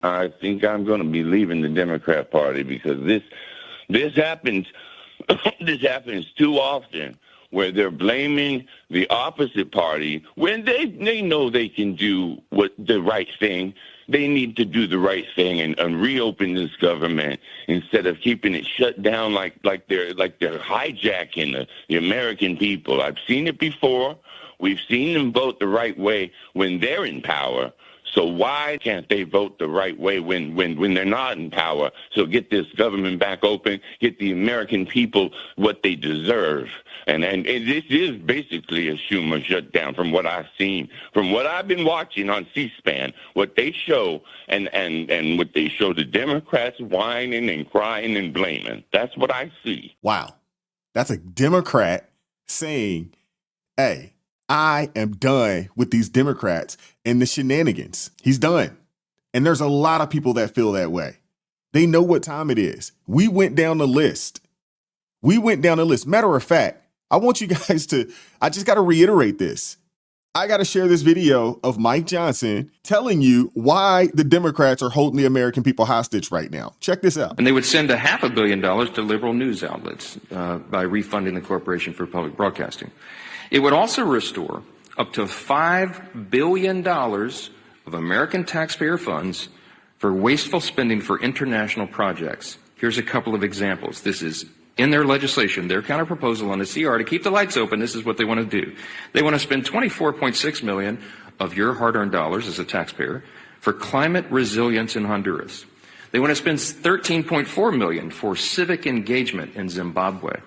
I think I'm going to be leaving the Democrat Party because this happens. This happens too often, where they're blaming the opposite party when they know they can do the right thing. They need to do the right thing and reopen this government instead of keeping it shut down like they're hijacking the American people. I've seen it before. We've seen them vote the right way when they're in power. So why can't they vote the right way when they're not in power? So get this government back open, get the American people what they deserve. And this is basically a Schumer shutdown from what I've seen, from what I've been watching on C-SPAN, what they show and what they show the Democrats whining and crying and blaming. That's what I see. Wow. That's a Democrat saying, hey, I am done with these Democrats and the shenanigans. He's done. And there's a lot of people that feel that way. They know what time it is. We went down the list. Matter of fact, I want you guys I just got to reiterate this. I got to share this video of Mike Johnson telling you why the Democrats are holding the American people hostage right now. Check this out. And they would send $500 million to liberal news outlets by refunding the Corporation for Public Broadcasting. It would also restore up to $5 billion of American taxpayer funds for wasteful spending for international projects. Here's a couple of examples. This is in their legislation, their counterproposal on the CR to keep the lights open. This is what they want to do. They want to spend $24.6 million of your hard-earned dollars as a taxpayer for climate resilience in Honduras. They want to spend $13.4 million for civic engagement in Zimbabwe.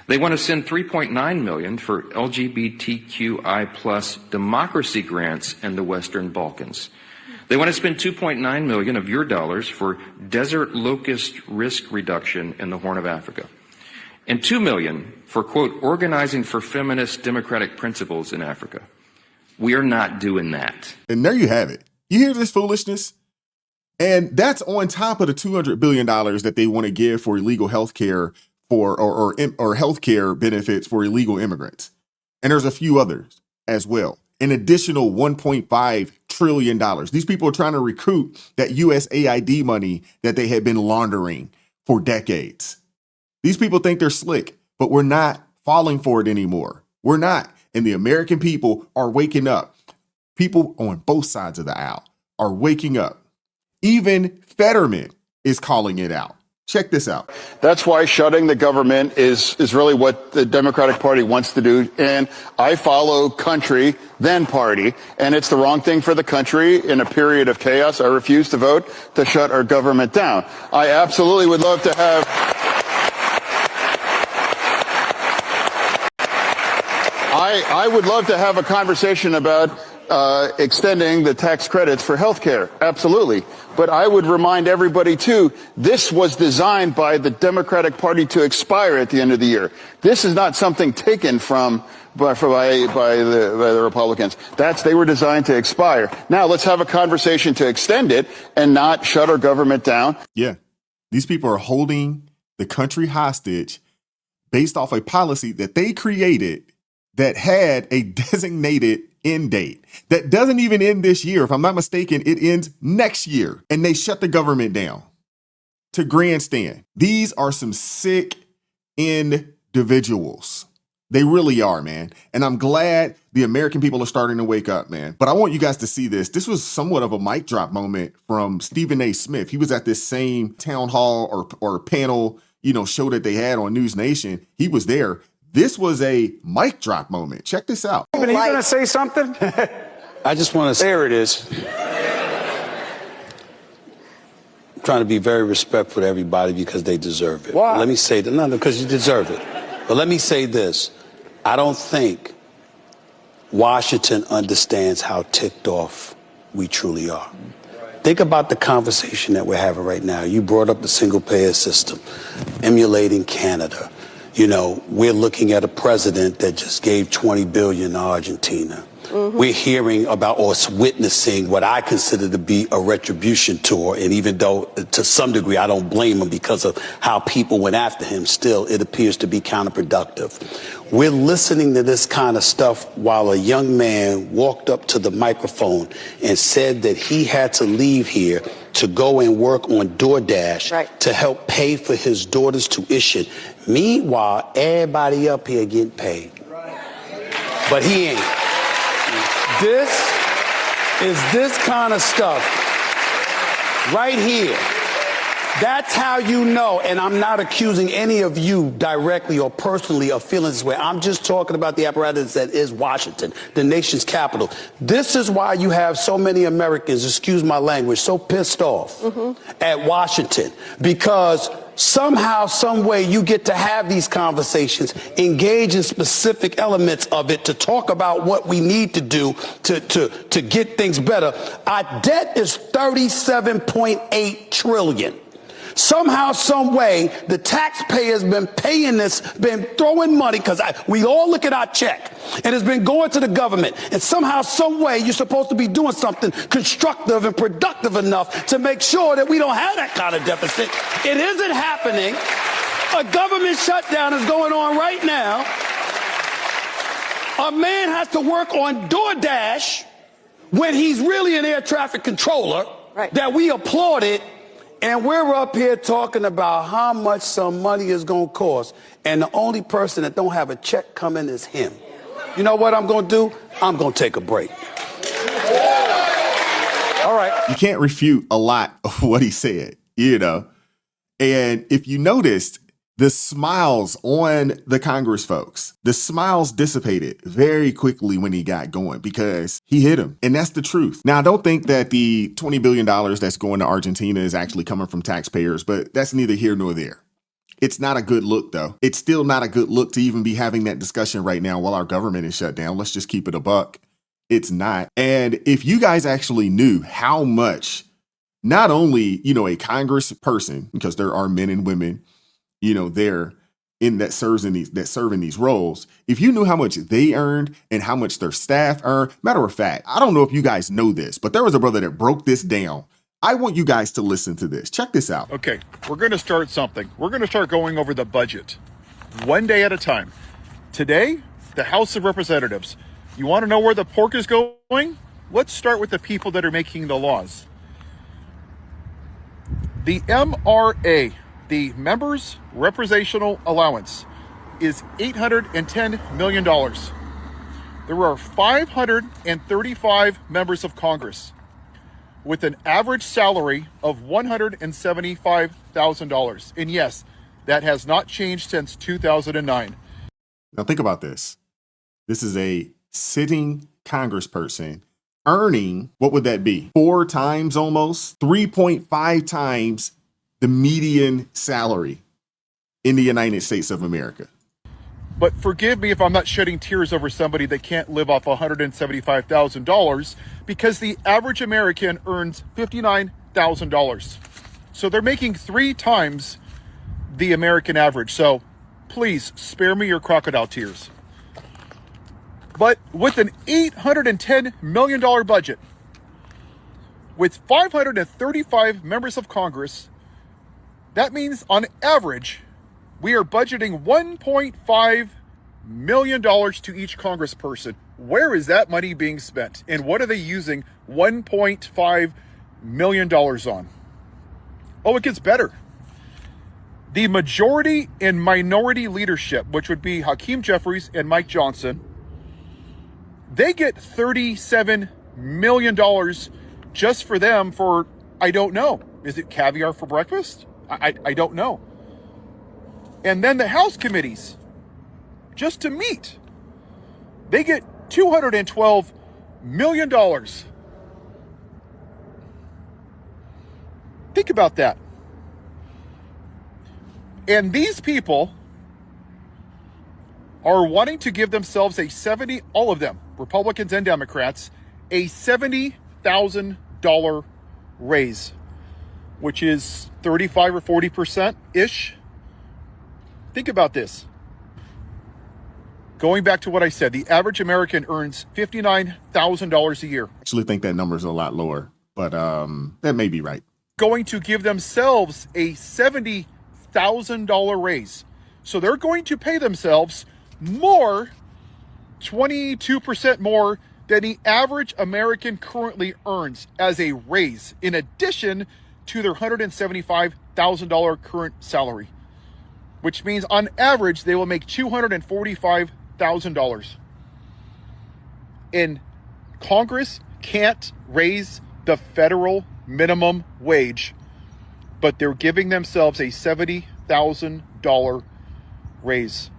They want to send $3.9 million for LGBTQI plus democracy grants in the Western Balkans. They want to spend $2.9 million of your dollars for desert locust risk reduction in the Horn of Africa. And $2 million for, quote, organizing for feminist democratic principles in Africa. We are not doing that. And there you have it. You hear this foolishness? And that's on top of the $200 billion that they want to give for illegal health care or healthcare benefits for illegal immigrants. And there's a few others as well. An additional $1.5 trillion. These people are trying to recoup that USAID money that they had been laundering for decades. These people think they're slick, but we're not falling for it anymore. We're not. And the American people are waking up. People on both sides of the aisle are waking up. Even Fetterman is calling it out. Check this out. That's why shutting the government is really what the Democratic Party wants to do. And I follow country, then party. And it's the wrong thing for the country in a period of chaos. I refuse to vote to shut our government down. I absolutely would love to have... I would love to have a conversation about extending the tax credits for health care. Absolutely. But I would remind everybody, too, this was designed by the Democratic Party to expire at the end of the year. This is not something taken by the Republicans. They were designed to expire. Now, let's have a conversation to extend it and not shut our government down. Yeah. These people are holding the country hostage based off a policy that they created that had a designated end date that doesn't even end this year. If I'm not mistaken, it ends next year. And they shut the government down to grandstand. These are some sick individuals. They really are, man. And I'm glad the American people are starting to wake up, man. But I want you guys to see this. This was somewhat of a mic drop moment from Stephen A. Smith. He was at this same town hall or panel, show that they had on News Nation. He was there. This was a mic drop moment. Check this out. Are you going to say something? I just want to say. There it is. I'm trying to be very respectful to everybody because they deserve it. Why? Let me say that. No, because you deserve it. But let me say this. I don't think Washington understands how ticked off we truly are. Think about the conversation that we're having right now. You brought up the single-payer system, emulating Canada. We're looking at a president that just gave $20 billion to Argentina. Mm-hmm. We're hearing about or witnessing what I consider to be a retribution tour. And even though to some degree I don't blame him because of how people went after him, still it appears to be counterproductive. We're listening to this kind of stuff while a young man walked up to the microphone and said that he had to leave here to go and work on DoorDash to help pay for his daughter's tuition. Meanwhile, everybody up here getting paid. But he ain't. This is this kind of stuff right here. That's how you know, and I'm not accusing any of you directly or personally of feeling this way. I'm just talking about the apparatus that is Washington, the nation's capital. This is why you have so many Americans, excuse my language, so pissed off at Washington, because somehow, some way you get to have these conversations, engage in specific elements of it to talk about what we need to do to get things better. Our debt is $37.8 trillion. Somehow, some way, the taxpayer's been paying this, been throwing money, because we all look at our check, and it's been going to the government. And somehow, some way, you're supposed to be doing something constructive and productive enough to make sure that we don't have that kind of deficit. It isn't happening. A government shutdown is going on right now. A man has to work on DoorDash when he's really an air traffic controller that we applauded. And we're up here talking about how much some money is going to cost. And the only person that don't have a check coming is him. You know what I'm going to do? I'm going to take a break. All right. You can't refute a lot of what he said, you know. And if you noticed, the smiles on the Congress folks, the smiles dissipated very quickly when he got going because he hit him. And that's the truth. Now, I don't think that the $20 billion that's going to Argentina is actually coming from taxpayers, but that's neither here nor there. It's not a good look, though. It's still not a good look to even be having that discussion right now while our government is shut down. Let's just keep it a buck. It's not. And if you guys actually knew how much, not only, you know, a Congress person, because there are men and women, you know, there in that serve in these roles, if you knew how much they earned and how much their staff earned, matter of fact, I don't know if you guys know this, but there was a brother that broke this down. I want you guys to listen to this. Check this out. Okay, we're going to start something. We're going to start going over the budget one day at a time. Today, the House of Representatives. You want to know where the pork is going? Let's start with the people that are making the laws. The MRA, the Members Representational Allowance, is $810 million. There are 535 members of Congress with an average salary of $175,000. And yes, that has not changed since 2009. Now think about this. This is a sitting congressperson earning, what would that be? 4 times almost, 3.5 times the median salary in the United States of America. But forgive me if I'm not shedding tears over somebody that can't live off $175,000, because the average American earns $59,000. So they're making 3 times the American average. So please spare me your crocodile tears. But with an $810 million budget, with 535 members of Congress, that means on average, we are budgeting $1.5 million to each congressperson. Where is that money being spent? And what are they using $1.5 million on? Oh, it gets better. The majority and minority leadership, which would be Hakeem Jeffries and Mike Johnson, they get $37 million just for them for, I don't know. Is it caviar for breakfast? I don't know. And then the House committees, just to meet, they get $212 million. Think about that. And these people are wanting to give themselves all of them, Republicans and Democrats, a $70,000 raise, which is 35 or 40%-ish. Think about this. Going back to what I said, the average American earns $59,000 a year. I actually think that number is a lot lower, but that may be right. Going to give themselves a $70,000 raise. So they're going to pay themselves more, 22% more than the average American currently earns as a raise, in addition to their $175,000 current salary, which means on average they will make $245,000. And Congress can't raise the federal minimum wage, but they're giving themselves a $70,000 raise.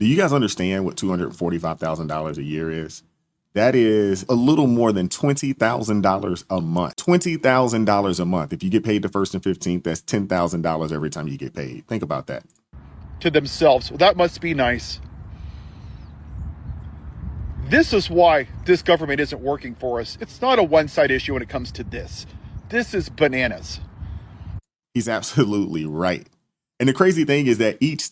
Do you guys understand what $245,000 a year is? That is a little more than $20,000 a month. $20,000 a month. If you get paid the 1st and 15th, that's $10,000 every time you get paid. Think about that. To themselves. Well, that must be nice. This is why this government isn't working for us. It's not a one-side issue when it comes to this. This is bananas. He's absolutely right. And the crazy thing is that each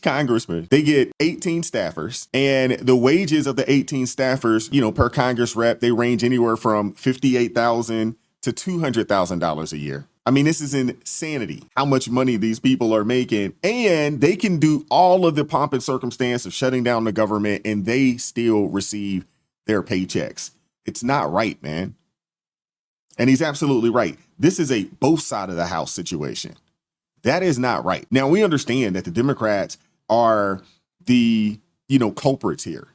congressman, they get 18 staffers, and the wages of the 18 staffers, per Congress rep, they range anywhere from $58,000 to $200,000 a year. I mean, this is insanity, how much money these people are making, and they can do all of the pomp and circumstance of shutting down the government, and they still receive their paychecks. It's not right, man. And he's absolutely right. This is a both side of the house situation. That is not right. Now, we understand that the Democrats are the, culprits here.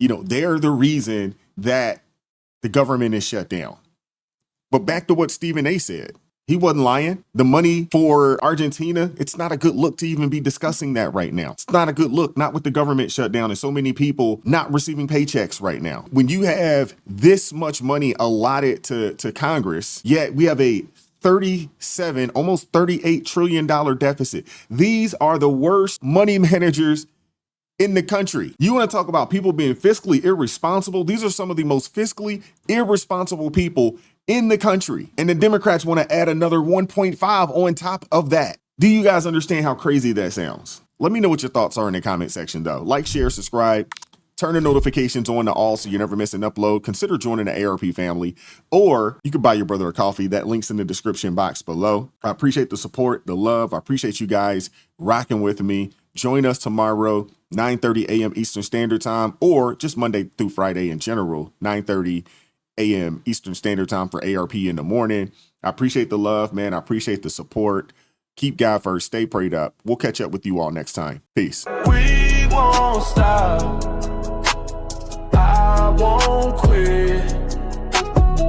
They're the reason that the government is shut down. But back to what Stephen A. said. He wasn't lying. The money for Argentina, it's not a good look to even be discussing that right now. It's not a good look, not with the government shut down and so many people not receiving paychecks right now. When you have this much money allotted to Congress, yet we have a almost $38 trillion deficit. These are the worst money managers in the country. You want to talk about people being fiscally irresponsible? These are some of the most fiscally irresponsible people in the country. And the Democrats want to add another 1.5 on top of that. Do you guys understand how crazy that sounds? Let me know what your thoughts are in the comment section though. Like, share, subscribe. Turn the notifications on to all so you never miss an upload. Consider joining the ARP family, or you can buy your brother a coffee. That link's in the description box below. I appreciate the support, the love. I appreciate you guys rocking with me. Join us tomorrow, 9:30 a.m. Eastern Standard Time, or just Monday through Friday in general, 9:30 a.m. Eastern Standard Time for ARP in the morning. I appreciate the love, man. I appreciate the support. Keep God first. Stay prayed up. We'll catch up with you all next time. Peace. We won't stop. I won't quit.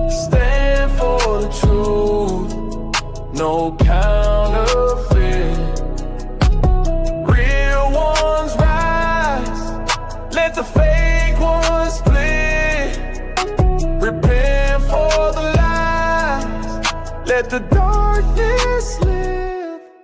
Stand for the truth. No counterfeit. Real ones rise. Let the fake ones split. Repent for the lies. Let the darkness live.